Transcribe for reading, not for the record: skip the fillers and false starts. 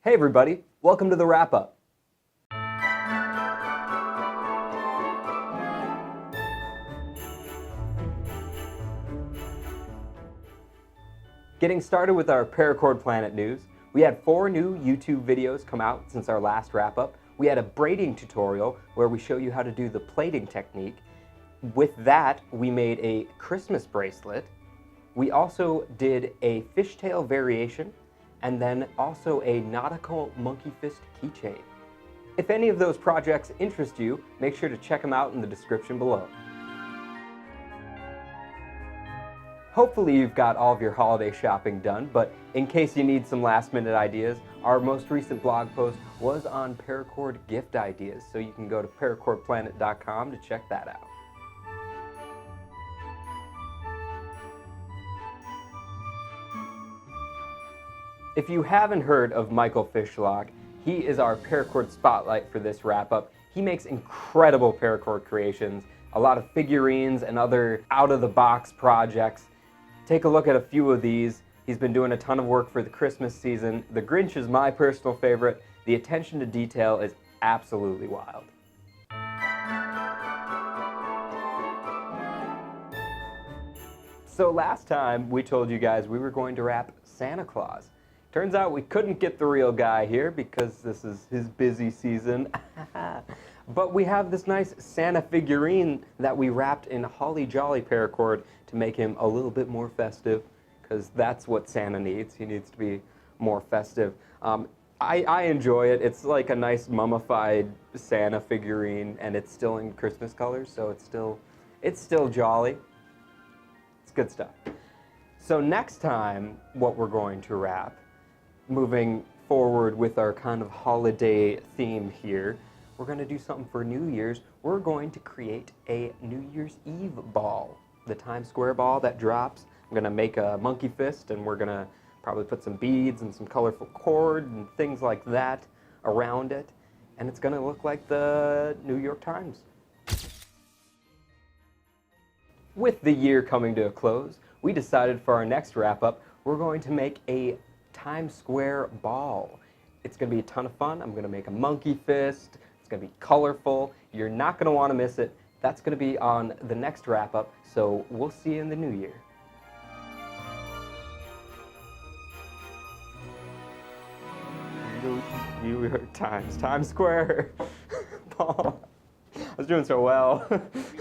Hey everybody, welcome to the wrap-up. Getting started with our Paracord Planet news, we had 4 new YouTube videos come out since our last wrap-up. We had a braiding tutorial where we show you how to do the plaiting technique. With that, we made a Christmas bracelet. We also did a fishtail variation, and then also a nautical monkey fist keychain. If any of those projects interest you, make sure to check them out in the description below. Hopefully you've got all of your holiday shopping done, but in case you need some last-minute ideas, our most recent blog post was on Paracord gift ideas, so you can go to paracordplanet.com to check that out. If you haven't heard of Michael Fishlock, he is our Paracord spotlight for this wrap-up. He makes incredible Paracord creations, a lot of figurines and other out-of-the-box projects. Take a look at a few of these. He's been doing a ton of work for the Christmas season. The Grinch is my personal favorite. The attention to detail is absolutely wild. So last time we told you guys we were going to wrap Santa Claus. Turns out we couldn't get the real guy here because this is his busy season. But we have this nice Santa figurine that we wrapped in Holly Jolly Paracord to make him a little bit more festive, because that's what Santa needs. He needs to be more festive. I enjoy it. It's like a nice mummified Santa figurine, and it's still in Christmas colors, so it's still jolly. It's good stuff. So next time, what we're going to wrap, moving forward with our kind of holiday theme here, we're going to do something for New Year's. We're going to create a New Year's Eve ball, the Times Square ball that drops. I'm going to make a monkey fist, and we're going to probably put some beads and some colorful cord and things like that around it, and it's going to look like the New York Times. With the year coming to a close, we decided for our next wrap-up, we're going to make a Times Square ball. It's going to be a ton of fun. I'm going to make a monkey fist. It's going to be colorful. You're not going to want to miss it. That's going to be on the next wrap-up, so we'll see you in the new year. New York Times Square ball. I was doing so well.